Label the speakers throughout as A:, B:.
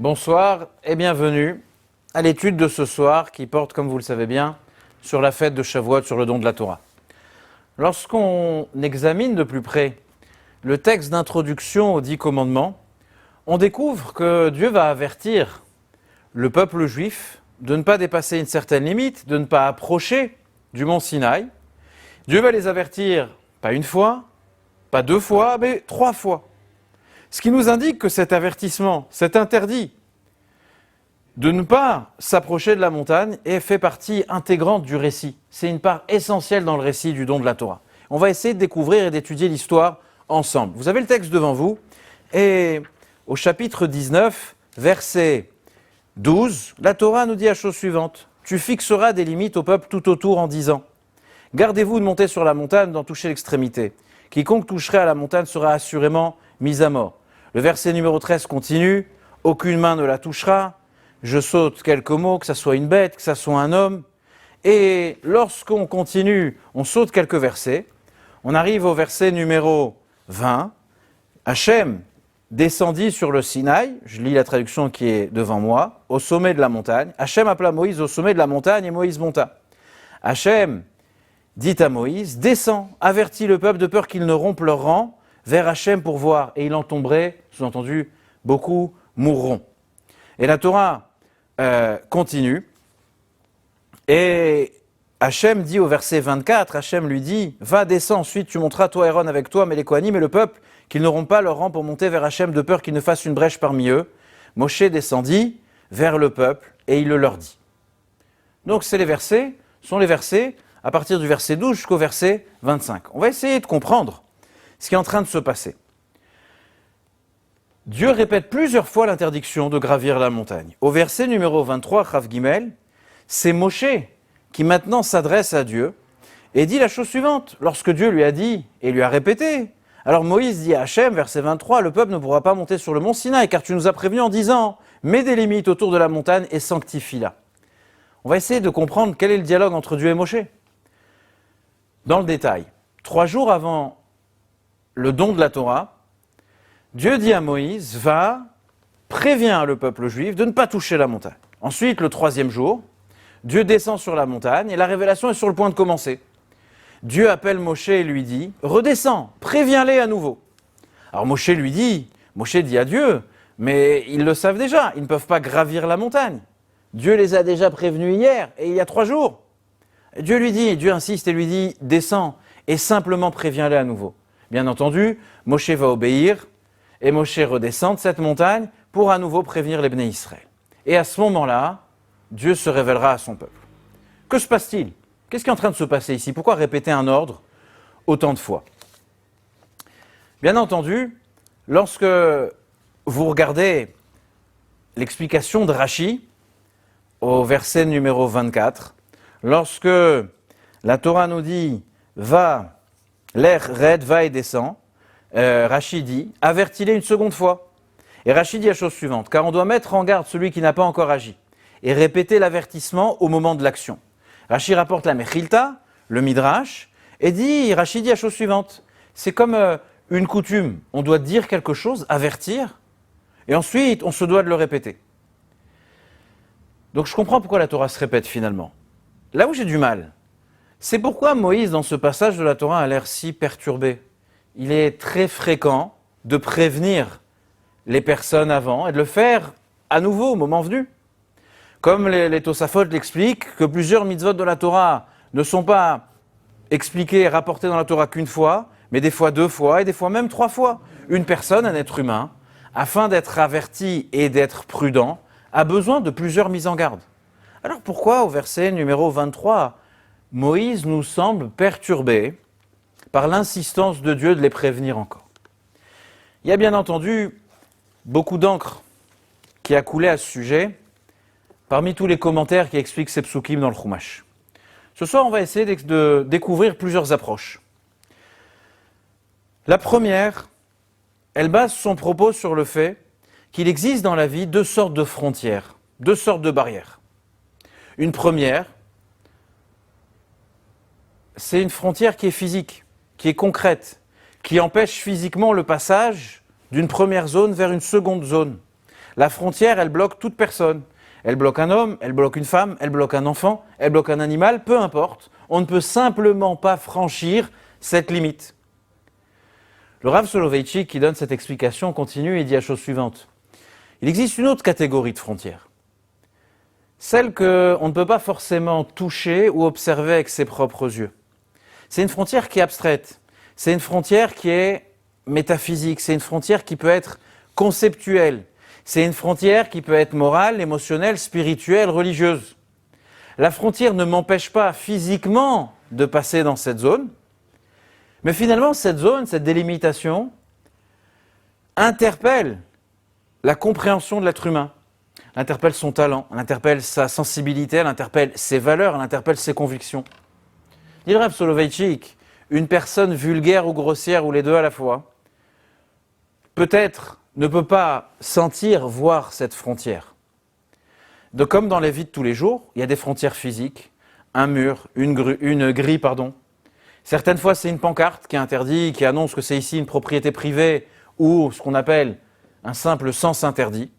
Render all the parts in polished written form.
A: Bonsoir et bienvenue à l'étude de ce soir qui porte, comme vous le savez bien, sur la fête de Shavuot, sur le don de la Torah. Lorsqu'on examine de plus près le texte d'introduction aux 10 commandements, on découvre que Dieu va avertir le peuple juif de ne pas dépasser une certaine limite, de ne pas approcher du mont Sinaï. Dieu va les avertir, pas une fois, pas 2 fois, mais 3 fois. Ce qui nous indique que cet avertissement, cet interdit de ne pas s'approcher de la montagne fait partie intégrante du récit. C'est une part essentielle dans le récit du don de la Torah. On va essayer de découvrir et d'étudier l'histoire ensemble. Vous avez le texte devant vous et au chapitre 19, verset 12, la Torah nous dit la chose suivante. « Tu fixeras des limites au peuple tout autour en disant « Gardez-vous de monter sur la montagne, d'en toucher l'extrémité. Quiconque toucherait à la montagne sera assurément mis à mort. » Le verset numéro 13 continue « Aucune main ne la touchera. » Je saute quelques mots, que ça soit une bête, que ça soit un homme. Et lorsqu'on continue, on saute quelques versets. On arrive au verset numéro 20. Hachem descendit sur le Sinaï, je lis la traduction qui est devant moi, au sommet de la montagne. Hachem appela Moïse au sommet de la montagne et Moïse monta. Hachem dit à Moïse, descends, avertis le peuple de peur qu'ils ne rompent leur rang vers Hachem pour voir. Et il en tomberait, sous-entendu, beaucoup mourront. Et la Torah continue. Et Hachem dit au verset 24, Hachem lui dit, va, descends, ensuite tu monteras toi Aaron avec toi, mais les Kohanim et le peuple, qu'ils n'auront pas leur rang pour monter vers Hachem de peur qu'il ne fasse une brèche parmi eux. Moshe descendit vers le peuple et il le leur dit. Donc sont les versets à partir du verset 12 jusqu'au verset 25. On va essayer de comprendre ce qui est en train de se passer. Dieu répète plusieurs fois l'interdiction de gravir la montagne. Au verset numéro 23, Chav Gimel, c'est Moshe qui maintenant s'adresse à Dieu et dit la chose suivante. Lorsque Dieu lui a dit et lui a répété, alors Moïse dit à Hachem, verset 23, le peuple ne pourra pas monter sur le mont Sinaï car tu nous as prévenus en disant, mets des limites autour de la montagne et sanctifie-la. On va essayer de comprendre quel est le dialogue entre Dieu et Moshe. Dans le détail, 3 jours avant le don de la Torah, Dieu dit à Moïse, va, préviens le peuple juif de ne pas toucher la montagne. Ensuite, le 3e jour, Dieu descend sur la montagne et la révélation est sur le point de commencer. Dieu appelle Moshe et lui dit, redescends, préviens-les à nouveau. Alors Moshe dit à Dieu, mais ils le savent déjà, ils ne peuvent pas gravir la montagne. Dieu les a déjà prévenus hier et il y a 3 jours. Dieu insiste et lui dit, descends et simplement préviens-les à nouveau. Bien entendu, Moshe va obéir. Et Moshe redescend de cette montagne pour à nouveau prévenir les Bnei Israël. Et à ce moment-là, Dieu se révélera à son peuple. Que se passe-t-il ? Qu'est-ce qui est en train de se passer ici ? Pourquoi répéter un ordre autant de fois ? Bien entendu, lorsque vous regardez l'explication de Rashi au verset numéro 24, lorsque la Torah nous dit « Va, l'air raide, va et descend », Rashi dit, avertis-les une seconde fois. Et Rashi dit la chose suivante, car on doit mettre en garde celui qui n'a pas encore agi et répéter l'avertissement au moment de l'action. Rashi rapporte la Mechilta, le Midrash, et Rashi dit la chose suivante, c'est comme une coutume, on doit dire quelque chose, avertir, et ensuite on se doit de le répéter. Donc je comprends pourquoi la Torah se répète finalement. Là où j'ai du mal, c'est pourquoi Moïse dans ce passage de la Torah a l'air si perturbé. Il est très fréquent de prévenir les personnes avant et de le faire à nouveau au moment venu. Comme les Tosafot l'expliquent, que plusieurs mitzvot de la Torah ne sont pas expliqués et rapportés dans la Torah qu'une fois, mais des fois 2 fois et des fois même 3 fois. Une personne, un être humain, afin d'être averti et d'être prudent, a besoin de plusieurs mises en garde. Alors pourquoi au verset numéro 23, Moïse nous semble perturbé par l'insistance de Dieu de les prévenir encore. Il y a bien entendu beaucoup d'encre qui a coulé à ce sujet parmi tous les commentaires qui expliquent ces psukim dans le Chumash. Ce soir, on va essayer de découvrir plusieurs approches. La première, elle base son propos sur le fait qu'il existe dans la vie 2 sortes de frontières, 2 sortes de barrières. Une première, c'est une frontière qui est physique, qui est concrète, qui empêche physiquement le passage d'une première zone vers une seconde zone. La frontière, elle bloque toute personne. Elle bloque un homme, elle bloque une femme, elle bloque un enfant, elle bloque un animal, peu importe. On ne peut simplement pas franchir cette limite. Le Rav Soloveitchik, qui donne cette explication, continue et dit la chose suivante. Il existe une autre catégorie de frontières. Celle qu'on ne peut pas forcément toucher ou observer avec ses propres yeux. C'est une frontière qui est abstraite. C'est une frontière qui est métaphysique. C'est une frontière qui peut être conceptuelle. C'est une frontière qui peut être morale, émotionnelle, spirituelle, religieuse. La frontière ne m'empêche pas physiquement de passer dans cette zone, mais finalement cette zone, cette délimitation, interpelle la compréhension de l'être humain. Elle interpelle son talent, elle interpelle sa sensibilité, elle interpelle ses valeurs, elle interpelle ses convictions. Dit le Rav Soloveitchik, une personne vulgaire ou grossière, ou les deux à la fois, peut-être ne peut pas sentir, voir cette frontière. Comme dans les vies de tous les jours, il y a des frontières physiques, un mur, une grille. Certaines fois, c'est une pancarte qui interdit, qui annonce que c'est ici une propriété privée ou ce qu'on appelle un simple sens interdit.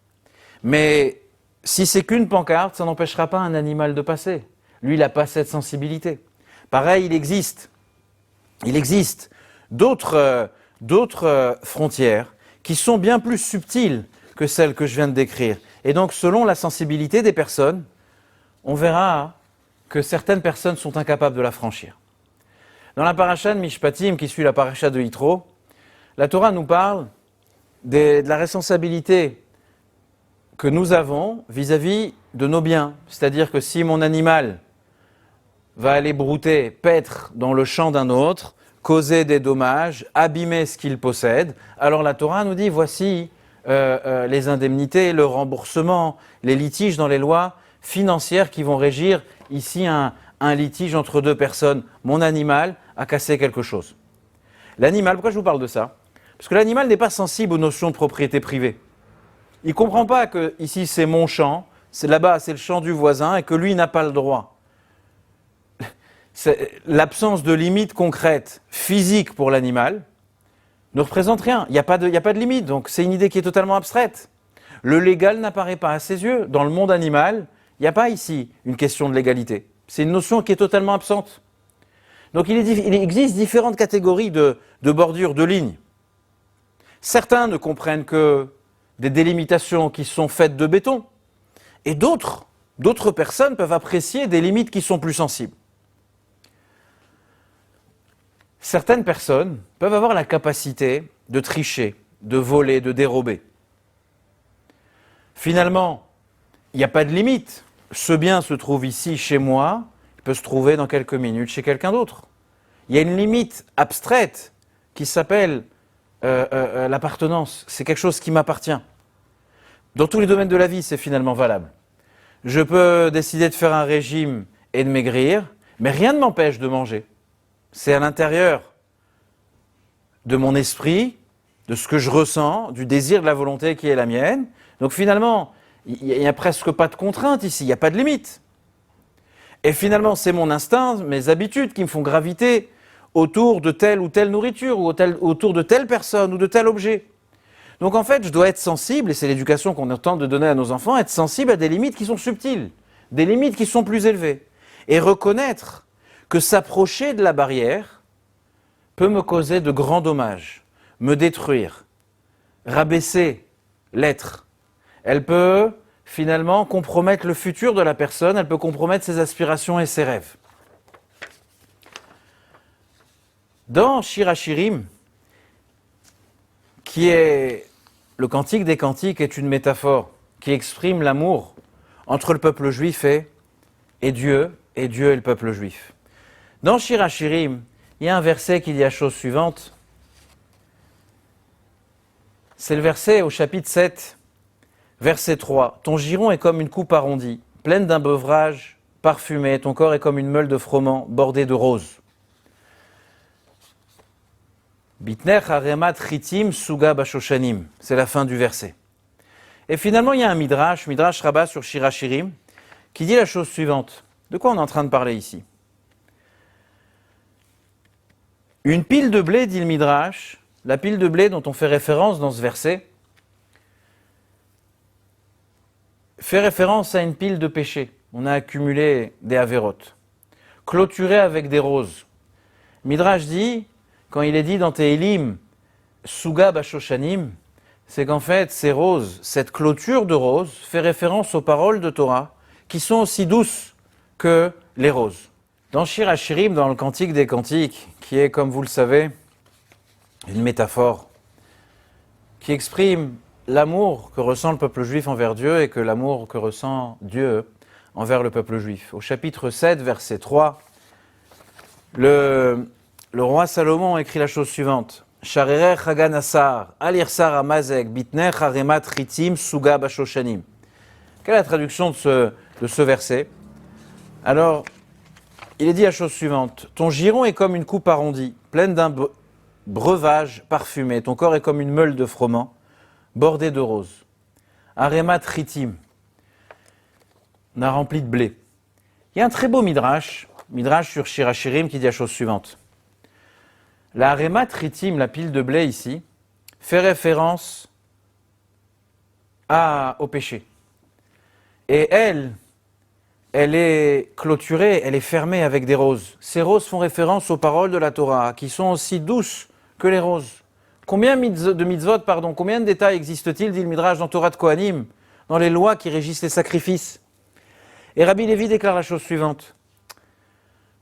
A: Mais si c'est qu'une pancarte, ça n'empêchera pas un animal de passer. Lui, il n'a pas cette sensibilité. Pareil, il existe d'autres frontières qui sont bien plus subtiles que celles que je viens de décrire. Et donc, selon la sensibilité des personnes, on verra que certaines personnes sont incapables de la franchir. Dans la paracha de Mishpatim, qui suit la paracha de Yitro, la Torah nous parle de la responsabilité que nous avons vis-à-vis de nos biens. C'est-à-dire que si mon animal va aller brouter, paître dans le champ d'un autre, causer des dommages, abîmer ce qu'il possède, alors la Torah nous dit voici les indemnités, le remboursement, les litiges dans les lois financières qui vont régir ici un litige entre deux personnes. Mon animal a cassé quelque chose. L'animal, pourquoi je vous parle de ça? Parce que l'animal n'est pas sensible aux notions de propriété privée. Il ne comprend pas que ici c'est mon champ, là-bas c'est le champ du voisin et que lui n'a pas le droit. L'absence de limite concrète, physique pour l'animal, ne représente rien. Il n'y a pas de limite, donc c'est une idée qui est totalement abstraite. Le légal n'apparaît pas à ses yeux. Dans le monde animal, il n'y a pas ici une question de légalité. C'est une notion qui est totalement absente. Donc il existe différentes catégories de bordures, de lignes. Certains ne comprennent que des délimitations qui sont faites de béton, et d'autres personnes peuvent apprécier des limites qui sont plus sensibles. Certaines personnes peuvent avoir la capacité de tricher, de voler, de dérober. Finalement, il n'y a pas de limite. Ce bien se trouve ici, chez moi, il peut se trouver dans quelques minutes chez quelqu'un d'autre. Il y a une limite abstraite qui s'appelle l'appartenance. C'est quelque chose qui m'appartient. Dans tous les domaines de la vie, c'est finalement valable. Je peux décider de faire un régime et de maigrir, mais rien ne m'empêche de manger. C'est à l'intérieur de mon esprit, de ce que je ressens, du désir, de la volonté qui est la mienne. Donc finalement, il n'y a presque pas de contrainte ici, il n'y a pas de limite. Et finalement, c'est mon instinct, mes habitudes qui me font graviter autour de telle ou telle nourriture, ou autour de telle personne ou de tel objet. Donc en fait, je dois être sensible, et c'est l'éducation qu'on tente de donner à nos enfants, être sensible à des limites qui sont subtiles, des limites qui sont plus élevées. Et reconnaître que s'approcher de la barrière peut me causer de grands dommages, me détruire, rabaisser l'être. Elle peut finalement compromettre le futur de la personne, elle peut compromettre ses aspirations et ses rêves. Dans Shir Hashirim, qui est le cantique des cantiques, est une métaphore qui exprime l'amour entre le peuple juif et Dieu et le peuple juif. Dans Shir Hashirim, il y a un verset qui dit la chose suivante. C'est le verset au chapitre 7, verset 3. « Ton giron est comme une coupe arrondie, pleine d'un beuvrage parfumé. Ton corps est comme une meule de froment bordée de roses. » Bitner haremat chitim suga bashoshanim. C'est la fin du verset. Et finalement, il y a un midrash rabbah sur Shir Hashirim, qui dit la chose suivante. De quoi on est en train de parler ici? Une pile de blé, dit le midrash, la pile de blé dont on fait référence dans ce verset, fait référence à une pile de péchés. On a accumulé des avérotes, clôturé avec des roses. Midrash dit, quand il est dit dans Tehilim, Suga Bashoshanim, c'est qu'en fait, ces roses, cette clôture de roses, fait référence aux paroles de Torah, qui sont aussi douces que les roses. Dans Shir HaShirim, dans le Cantique des Cantiques, qui est, comme vous le savez, une métaphore, qui exprime l'amour que ressent le peuple juif envers Dieu et que l'amour que ressent Dieu envers le peuple juif. Au chapitre 7, verset 3, le roi Salomon écrit la chose suivante. Sharerer Chagan Asar, Alirsar Amazek, Bitner Haremat Ritim, Suga Bashoshanim. Quelle est la traduction de ce verset? Alors, il est dit la chose suivante. Ton giron est comme une coupe arrondie, pleine d'un breuvage parfumé. Ton corps est comme une meule de froment, bordée de roses. Haremat Ritim. On a rempli de blé. Il y a un très beau midrash sur Shir HaShirim qui dit la chose suivante. La Haremat Ritim, la pile de blé ici, fait référence au péché. Et elle est clôturée, elle est fermée avec des roses. Ces roses font référence aux paroles de la Torah, qui sont aussi douces que les roses. Combien de détails existe-t-il, dit le Midrash, dans Torah de Kohanim, dans les lois qui régissent les sacrifices? Et Rabbi Lévi déclare la chose suivante.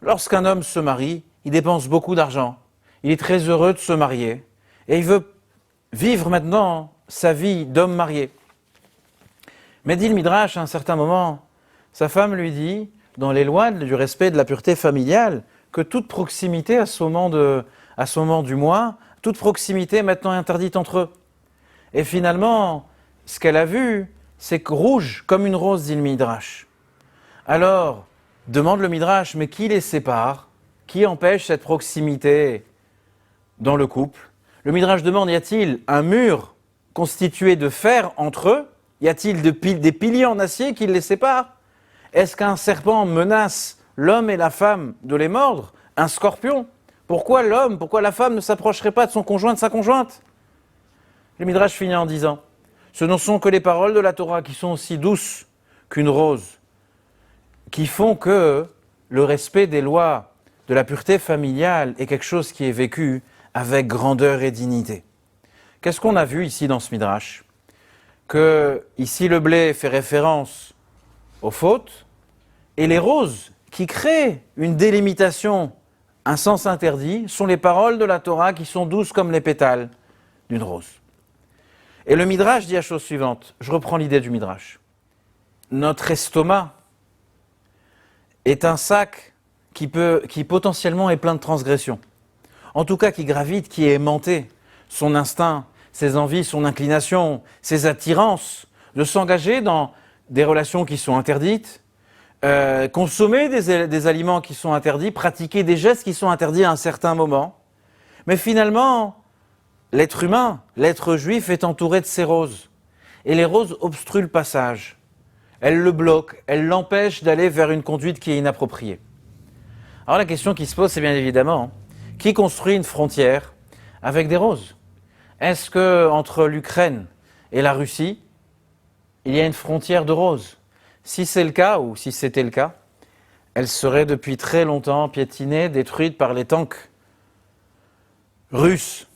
A: Lorsqu'un homme se marie, il dépense beaucoup d'argent. Il est très heureux de se marier. Et il veut vivre maintenant sa vie d'homme marié. Mais dit le Midrash, à un certain moment, sa femme lui dit, dans les lois du respect de la pureté familiale, que toute proximité à ce moment du mois, toute proximité est maintenant interdite entre eux. Et finalement, ce qu'elle a vu, c'est que rouge comme une rose, dit le Midrash. Alors, demande le Midrash, mais qui les sépare? Qui empêche cette proximité dans le couple? Le Midrash demande, y a-t-il un mur constitué de fer entre eux? Y a-t-il des piliers en acier qui les séparent? Est-ce qu'un serpent menace l'homme et la femme de les mordre? Un scorpion? Pourquoi la femme ne s'approcherait pas de son conjoint, de sa conjointe? Le Midrash finit en disant, ce ne sont que les paroles de la Torah qui sont aussi douces qu'une rose, qui font que le respect des lois de la pureté familiale est quelque chose qui est vécu avec grandeur et dignité. Qu'est-ce qu'on a vu ici dans ce Midrash? Que ici le blé fait référence aux fautes, et les roses qui créent une délimitation, un sens interdit, sont les paroles de la Torah qui sont douces comme les pétales d'une rose. Et le Midrash dit la chose suivante, je reprends l'idée du Midrash. Notre estomac est un sac qui potentiellement est plein de transgressions. En tout cas qui gravite, qui est aimanté. Son instinct, ses envies, son inclination, ses attirances de s'engager dans des relations qui sont interdites, consommer des aliments qui sont interdits, pratiquer des gestes qui sont interdits à un certain moment. Mais finalement, l'être humain, l'être juif est entouré de ces roses. Et les roses obstruent le passage. Elles le bloquent, elles l'empêchent d'aller vers une conduite qui est inappropriée. Alors la question qui se pose, c'est bien évidemment, qui construit une frontière avec des roses? Est-ce que entre l'Ukraine et la Russie, il y a une frontière de roses? Si c'est le cas, ou si c'était le cas, elle serait depuis très longtemps piétinée, détruite par les tanks russes.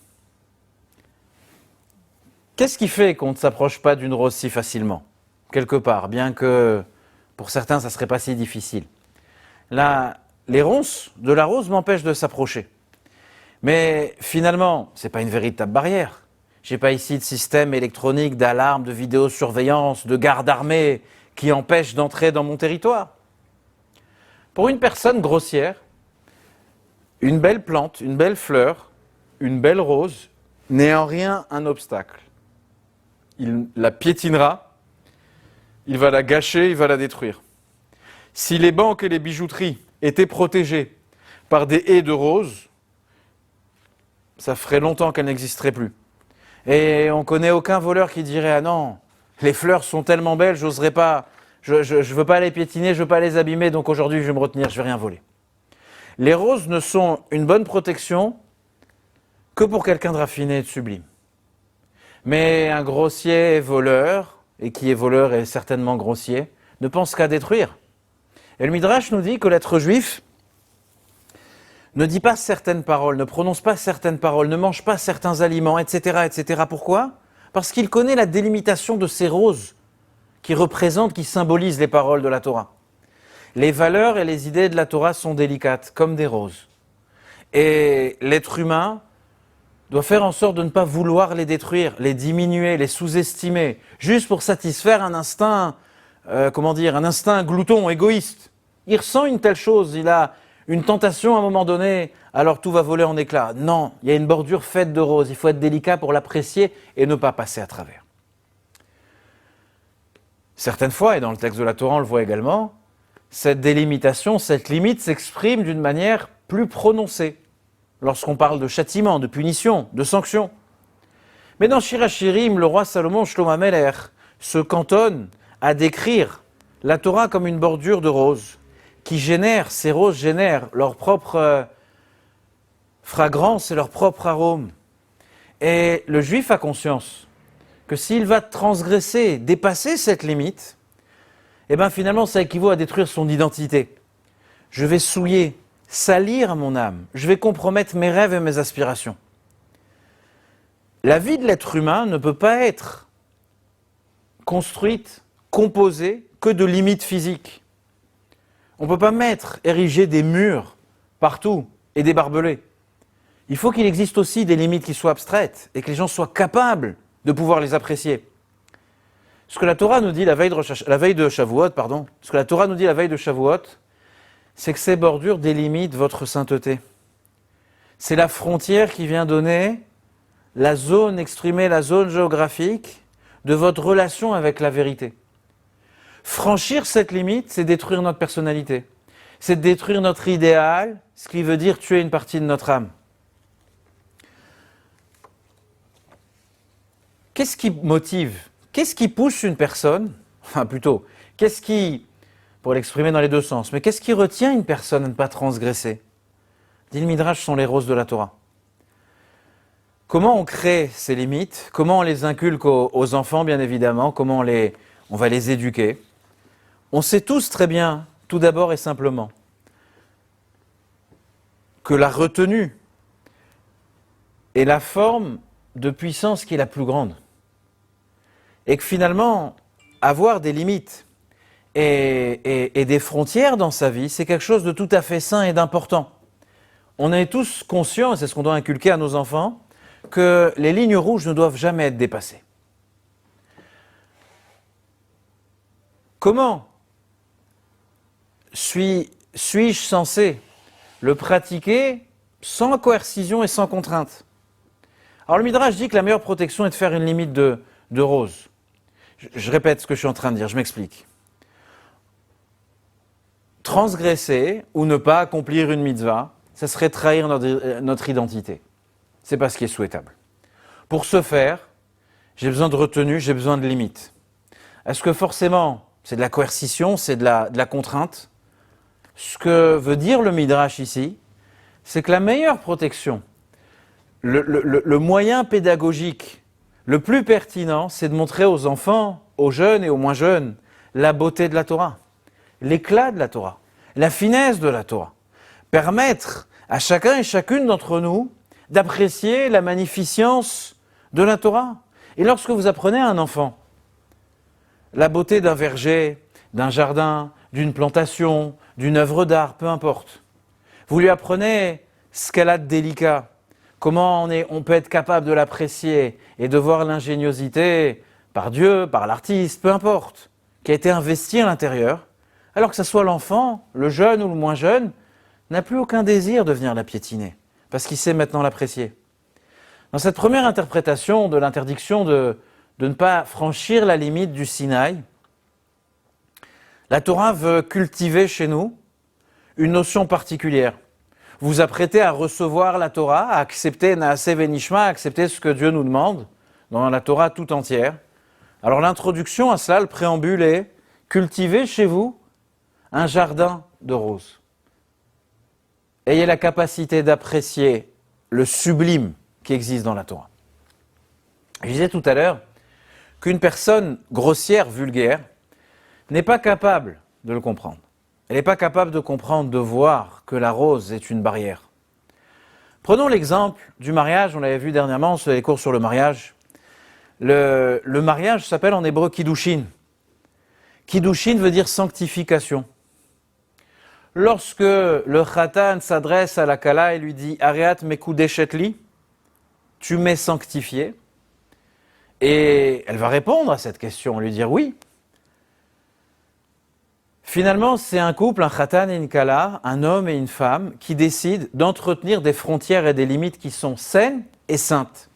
A: Qu'est-ce qui fait qu'on ne s'approche pas d'une rose si facilement? Quelque part, bien que pour certains, ça ne serait pas si difficile. Les ronces de la rose m'empêchent de s'approcher. Mais finalement, ce n'est pas une véritable barrière. Je n'ai pas ici de système électronique, d'alarme, de vidéosurveillance, de garde armée qui empêche d'entrer dans mon territoire. Pour une personne grossière, une belle plante, une belle fleur, une belle rose n'est en rien un obstacle. Il la piétinera, il va la gâcher, il va la détruire. Si les banques et les bijouteries étaient protégées par des haies de roses, ça ferait longtemps qu'elles n'existeraient plus. Et on ne connaît aucun voleur qui dirait « Ah non, les fleurs sont tellement belles, j'oserais pas, je veux pas les piétiner, je veux pas les abîmer, donc aujourd'hui je vais me retenir, je vais rien voler. » Les roses ne sont une bonne protection que pour quelqu'un de raffiné et de sublime. Mais un grossier voleur et qui est voleur et certainement grossier, ne pense qu'à détruire. Et le Midrash nous dit que l'être juif ne dit pas certaines paroles, ne prononce pas certaines paroles, ne mange pas certains aliments, etc., etc. Pourquoi ? Parce qu'il connaît la délimitation de ces roses qui représentent, qui symbolisent les paroles de la Torah. Les valeurs et les idées de la Torah sont délicates, comme des roses. Et l'être humain doit faire en sorte de ne pas vouloir les détruire, les diminuer, les sous-estimer, juste pour satisfaire un instinct, un instinct glouton, égoïste. Il ressent une telle chose, il a une tentation à un moment donné, alors tout va voler en éclats. Non, il y a une bordure faite de roses, il faut être délicat pour l'apprécier et ne pas passer à travers. Certaines fois, et dans le texte de la Torah on le voit également, cette délimitation, cette limite s'exprime d'une manière plus prononcée, lorsqu'on parle de châtiment, de punition, de sanction. Mais dans Shir HaShirim, le roi Salomon, Shlomo HaMelech, se cantonne à décrire la Torah comme une bordure de roses, ces roses génèrent leur propre fragrance et leur propre arôme. Et le juif a conscience que s'il va transgresser, dépasser cette limite, eh bien finalement ça équivaut à détruire son identité. Je vais souiller, salir mon âme, je vais compromettre mes rêves et mes aspirations. La vie de l'être humain ne peut pas être construite, composée que de limites physiques. On ne peut pas ériger des murs partout et des barbelés. Il faut qu'il existe aussi des limites qui soient abstraites et que les gens soient capables de pouvoir les apprécier. Ce que la Torah nous dit la veille de Shavuot, c'est que ces bordures délimitent votre sainteté. C'est la frontière qui vient donner la zone exprimée, la zone géographique de votre relation avec la vérité. Franchir cette limite, c'est détruire notre personnalité. C'est détruire notre idéal, ce qui veut dire tuer une partie de notre âme. Qu'est-ce qui motive ? Qu'est-ce qui pousse une personne ? Enfin plutôt, pour l'exprimer dans les deux sens, mais qu'est-ce qui retient une personne à ne pas transgresser ? Dit le Midrash, sont les roses de la Torah. Comment on crée ces limites ? Comment on les inculque aux enfants, bien évidemment ? Comment on va les éduquer ? On sait tous très bien, tout d'abord et simplement, que la retenue est la forme de puissance qui est la plus grande. Et que finalement, avoir des limites et des frontières dans sa vie, c'est quelque chose de tout à fait sain et d'important. On est tous conscients, et c'est ce qu'on doit inculquer à nos enfants, que les lignes rouges ne doivent jamais être dépassées. Comment suis-je censé le pratiquer sans coercition et sans contrainte ? Alors le Midrash dit que la meilleure protection est de faire une limite de rose. Je répète ce que je suis en train de dire, je m'explique. Transgresser ou ne pas accomplir une mitzvah, ça serait trahir notre identité. C'est pas ce qui est souhaitable. Pour ce faire, j'ai besoin de retenue, j'ai besoin de limites. Est-ce que forcément c'est de la coercition, c'est de la contrainte ? Ce que veut dire le Midrash ici, c'est que la meilleure protection, le moyen pédagogique le plus pertinent, c'est de montrer aux enfants, aux jeunes et aux moins jeunes, la beauté de la Torah, l'éclat de la Torah, la finesse de la Torah. Permettre à chacun et chacune d'entre nous d'apprécier la magnificence de la Torah. Et lorsque vous apprenez à un enfant la beauté d'un verger, d'un jardin, d'une plantation, d'une œuvre d'art, peu importe, vous lui apprenez ce qu'elle a de délicat, comment on peut être capable de l'apprécier et de voir l'ingéniosité par Dieu, par l'artiste, peu importe, qui a été investi à l'intérieur, alors que ce soit l'enfant, le jeune ou le moins jeune, n'a plus aucun désir de venir la piétiner, parce qu'il sait maintenant l'apprécier. Dans cette première interprétation de l'interdiction de ne pas franchir la limite du Sinaï, la Torah veut cultiver chez nous une notion particulière. Vous vous apprêtez à recevoir la Torah, à accepter Naaseh Venishma, à accepter ce que Dieu nous demande dans la Torah tout entière. Alors l'introduction à cela, le préambule est cultivez chez vous un jardin de roses. Ayez la capacité d'apprécier le sublime qui existe dans la Torah. Je disais tout à l'heure qu'une personne grossière, vulgaire, n'est pas capable de le comprendre. Elle n'est pas capable de comprendre, de voir que la rose est une barrière. Prenons l'exemple du mariage, on l'avait vu dernièrement sur les cours sur le mariage. Le mariage s'appelle en hébreu kiddushin. Kiddushin veut dire sanctification. Lorsque le khatan s'adresse à la kala et lui dit « Areat mekudeshetli » tu m'es sanctifié. Et elle va répondre à cette question, lui dire oui. Finalement, c'est un couple, un khatan et une kala, un homme et une femme, qui décident d'entretenir des frontières et des limites qui sont saines et saintes.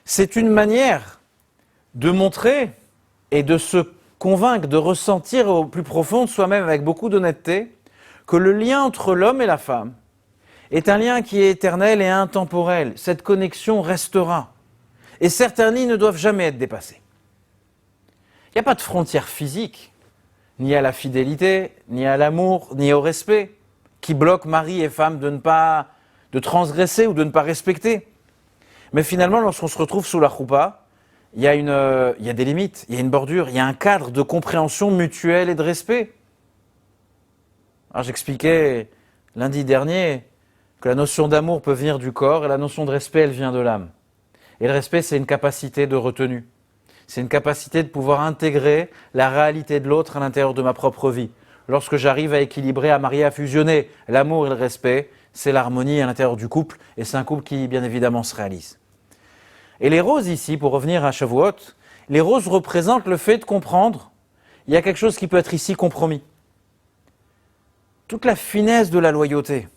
A: C'est une manière de montrer et de se convaincre, de ressentir au plus profond de soi-même avec beaucoup d'honnêteté que le lien entre l'homme et la femme est un lien qui est éternel et intemporel. Cette connexion restera. Et certains lits ne doivent jamais être dépassés. Il n'y a pas de frontière physique, ni à la fidélité, ni à l'amour, ni au respect, qui bloquent mari et femme de transgresser ou de ne pas respecter. Mais finalement, lorsqu'on se retrouve sous la choupa, il y a des limites, il y a une bordure, il y a un cadre de compréhension mutuelle et de respect. Alors j'expliquais lundi dernier que la notion d'amour peut venir du corps et la notion de respect, elle vient de l'âme. Et le respect, c'est une capacité de retenue. C'est une capacité de pouvoir intégrer la réalité de l'autre à l'intérieur de ma propre vie. Lorsque j'arrive à équilibrer, à marier, à fusionner l'amour et le respect, c'est l'harmonie à l'intérieur du couple, et c'est un couple qui, bien évidemment, se réalise. Et les roses ici, pour revenir à Shavuot, les roses représentent le fait de comprendre, il y a quelque chose qui peut être ici compromis. Toute la finesse de la loyauté,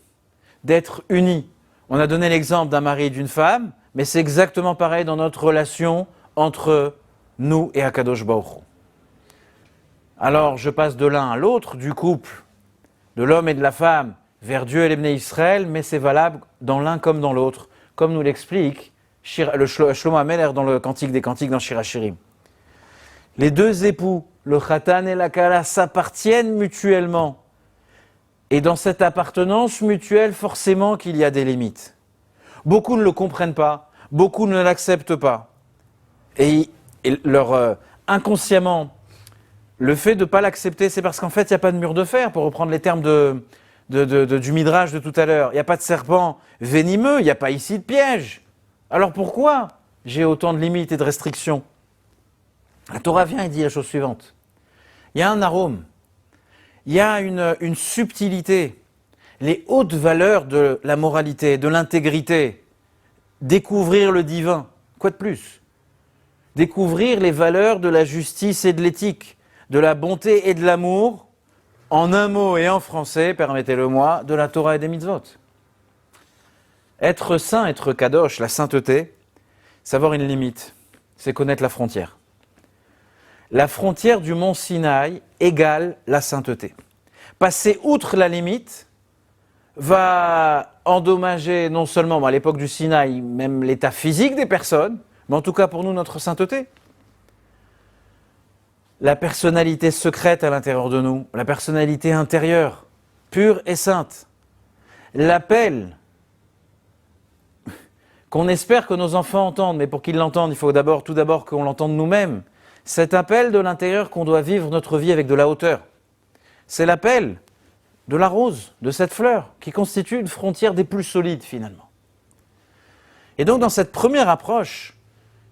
A: d'être unis. On a donné l'exemple d'un mari et d'une femme, mais c'est exactement pareil dans notre relation entre nous et Akadosh Baruch Hu. Alors je passe de l'un à l'autre, du couple, de l'homme et de la femme, vers Dieu et les Bnei Israël, mais c'est valable dans l'un comme dans l'autre, comme nous l'explique le Shlomo Ameler dans le Cantique des Cantiques dans Shir HaShirim. Les deux époux, le Khatan et la Kala, s'appartiennent mutuellement. Et dans cette appartenance mutuelle, forcément qu'il y a des limites. Beaucoup ne le comprennent pas, beaucoup ne l'acceptent pas. Et inconsciemment, le fait de ne pas l'accepter, c'est parce qu'en fait, il n'y a pas de mur de fer, pour reprendre les termes du Midrash de tout à l'heure. Il n'y a pas de serpent venimeux, il n'y a pas ici de piège. Alors pourquoi j'ai autant de limites et de restrictions? La Torah vient et dit la chose suivante. Il y a un arôme, il y a une subtilité, les hautes valeurs de la moralité, de l'intégrité, découvrir le divin, quoi de plus? Découvrir les valeurs de la justice et de l'éthique, de la bonté et de l'amour, en un mot et en français, permettez-le-moi, de la Torah et des mitzvot. Être saint, être kadosh, la sainteté, savoir une limite, c'est connaître la frontière. La frontière du mont Sinaï égale la sainteté. Passer outre la limite va endommager non seulement à l'époque du Sinaï, même l'état physique des personnes, mais en tout cas pour nous notre sainteté. La personnalité secrète à l'intérieur de nous, la personnalité intérieure, pure et sainte. L'appel qu'on espère que nos enfants entendent, mais pour qu'ils l'entendent, il faut tout d'abord qu'on l'entende nous-mêmes. Cet appel de l'intérieur qu'on doit vivre notre vie avec de la hauteur. C'est l'appel de la rose, de cette fleur, qui constitue une frontière des plus solides finalement. Et donc dans cette première approche,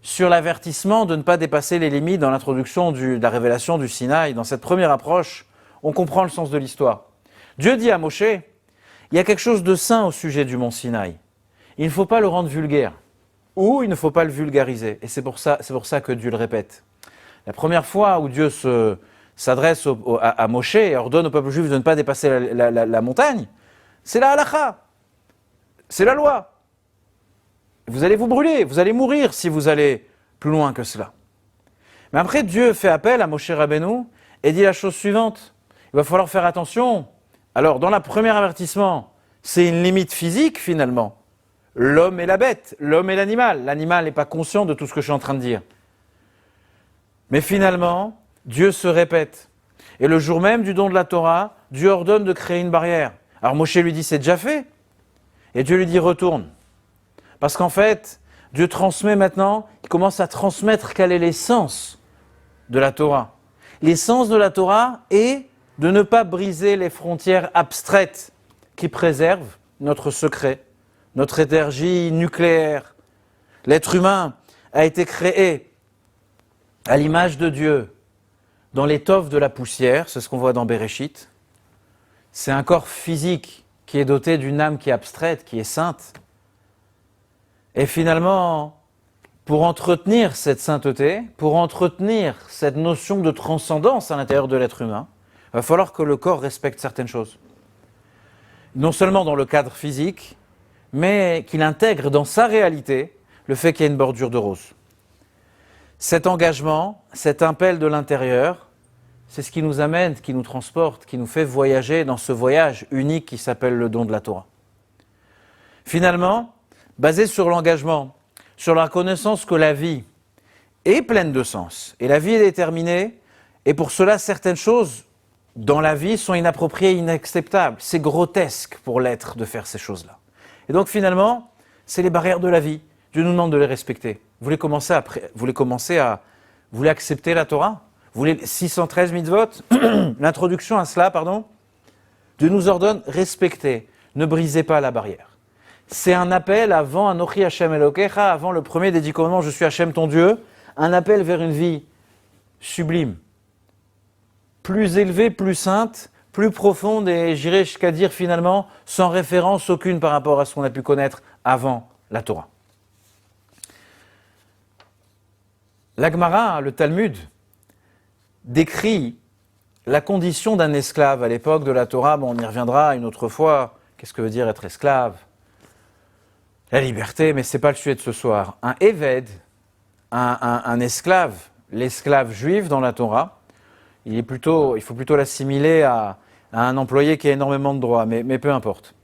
A: sur l'avertissement de ne pas dépasser les limites dans l'introduction de la révélation du Sinaï, dans cette première approche, on comprend le sens de l'histoire. Dieu dit à Moshe, il y a quelque chose de saint au sujet du mont Sinaï. Il ne faut pas le rendre vulgaire, ou il ne faut pas le vulgariser. Et c'est pour ça que Dieu le répète. La première fois où Dieu s'adresse à Moshe et ordonne au peuple juif de ne pas dépasser la montagne, c'est la halakha, c'est la loi. Vous allez vous brûler, vous allez mourir si vous allez plus loin que cela. Mais après, Dieu fait appel à Moshe Rabbeinu et dit la chose suivante. Il va falloir faire attention. Alors, dans le premier avertissement, c'est une limite physique finalement. L'homme et la bête, l'homme et l'animal. L'animal n'est pas conscient de tout ce que je suis en train de dire. Mais finalement, Dieu se répète. Et le jour même du don de la Torah, Dieu ordonne de créer une barrière. Alors Moshe lui dit, c'est déjà fait. Et Dieu lui dit, retourne. Parce qu'en fait, Dieu transmet maintenant, il commence à transmettre quelle est l'essence de la Torah. L'essence de la Torah est de ne pas briser les frontières abstraites qui préservent notre secret, notre énergie nucléaire. L'être humain a été créé à l'image de Dieu dans l'étoffe de la poussière, c'est ce qu'on voit dans Bereshit. C'est un corps physique qui est doté d'une âme qui est abstraite, qui est sainte. Et finalement, pour entretenir cette sainteté, pour entretenir cette notion de transcendance à l'intérieur de l'être humain, il va falloir que le corps respecte certaines choses. Non seulement dans le cadre physique, mais qu'il intègre dans sa réalité le fait qu'il y ait une bordure de rose. Cet engagement, cet appel de l'intérieur, c'est ce qui nous amène, qui nous transporte, qui nous fait voyager dans ce voyage unique qui s'appelle le don de la Torah. Finalement, basé sur l'engagement, sur la reconnaissance que la vie est pleine de sens, et la vie est déterminée, et pour cela, certaines choses dans la vie sont inappropriées, inacceptables. C'est grotesque pour l'être de faire ces choses-là. Et donc finalement, c'est les barrières de la vie. Dieu nous demande de les respecter. Vous voulez accepter la Torah? Vous voulez 613 mitzvot? L'introduction à cela, Dieu nous ordonne, respectez, ne brisez pas la barrière. C'est un appel avant Anochi Hashem Elokecha, avant le premier des 10 commandements, je suis Hashem ton Dieu, un appel vers une vie sublime, plus élevée, plus sainte, plus profonde et j'irais jusqu'à dire finalement sans référence aucune par rapport à ce qu'on a pu connaître avant la Torah. La Gemara, le Talmud, décrit la condition d'un esclave à l'époque de la Torah. Bon, on y reviendra une autre fois. Qu'est-ce que veut dire être esclave? La liberté, mais ce n'est pas le sujet de ce soir. Un Eved, un esclave, l'esclave juif dans la Torah, il faut plutôt l'assimiler à un employé qui a énormément de droits, mais peu importe.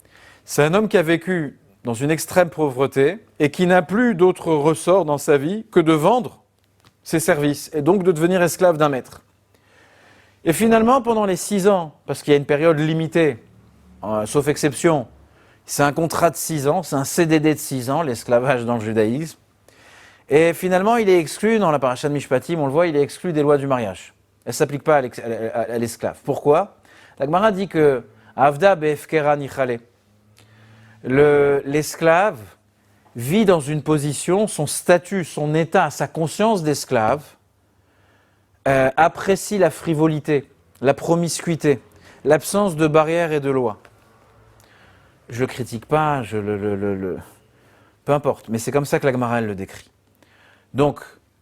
A: C'est un homme qui a vécu dans une extrême pauvreté et qui n'a plus d'autre ressort dans sa vie que de vendre ses services et donc de devenir esclave d'un maître. Et finalement, pendant les 6 ans, parce qu'il y a une période limitée, sauf exception, c'est un contrat de 6 ans, c'est un CDD de 6 ans, l'esclavage dans le judaïsme. Et finalement, il est exclu, dans la paracha de Mishpatim, on le voit, il est exclu des lois du mariage. Elle ne s'applique pas à l'esclave. Pourquoi? La Gemara dit que Avda be'efkera nichale. L'esclave vit dans une position, son statut, son état, sa conscience d'esclave, apprécie la frivolité, la promiscuité, l'absence de barrières et de lois. Je ne le critique pas, peu importe, mais c'est comme ça que la Gemara le décrit. Donc,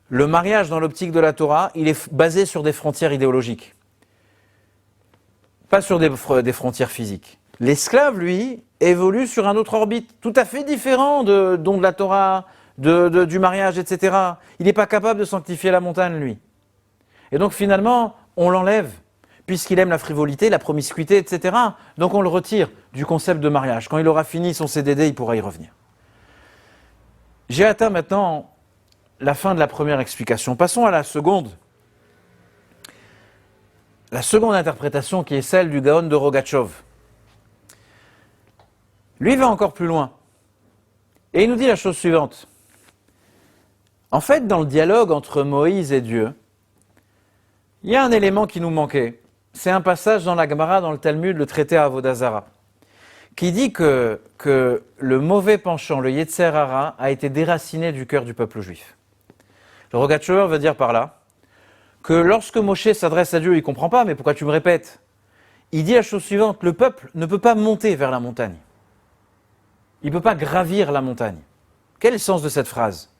A: le mariage dans l'optique de la Torah, il est basé sur des frontières idéologiques, pas sur des frontières physiques. L'esclave, lui, évolue sur un autre orbite, tout à fait différent de la Torah, du mariage, etc. Il n'est pas capable de sanctifier la montagne, lui. Et donc finalement, on l'enlève, puisqu'il aime la frivolité, la promiscuité, etc. Donc on le retire du concept de mariage. Quand il aura fini son CDD, il pourra y revenir. J'ai atteint maintenant la fin de la première explication. Passons à la seconde. La seconde interprétation qui est celle du Gaon de Rogatchov. Lui va encore plus loin. Et il nous dit la chose suivante. En fait, dans le dialogue entre Moïse et Dieu, il y a un élément qui nous manquait. C'est un passage dans la Gemara, dans le Talmud, le traité à Avodah Zara, qui dit que le mauvais penchant, le Yetzer Hara, a été déraciné du cœur du peuple juif. Le Rogatchover veut dire par là que lorsque Moshe s'adresse à Dieu, il ne comprend pas, mais pourquoi tu me répètes? Il dit la chose suivante, le peuple ne peut pas monter vers la montagne. Il ne peut pas gravir la montagne. Quel est le sens de cette phrase?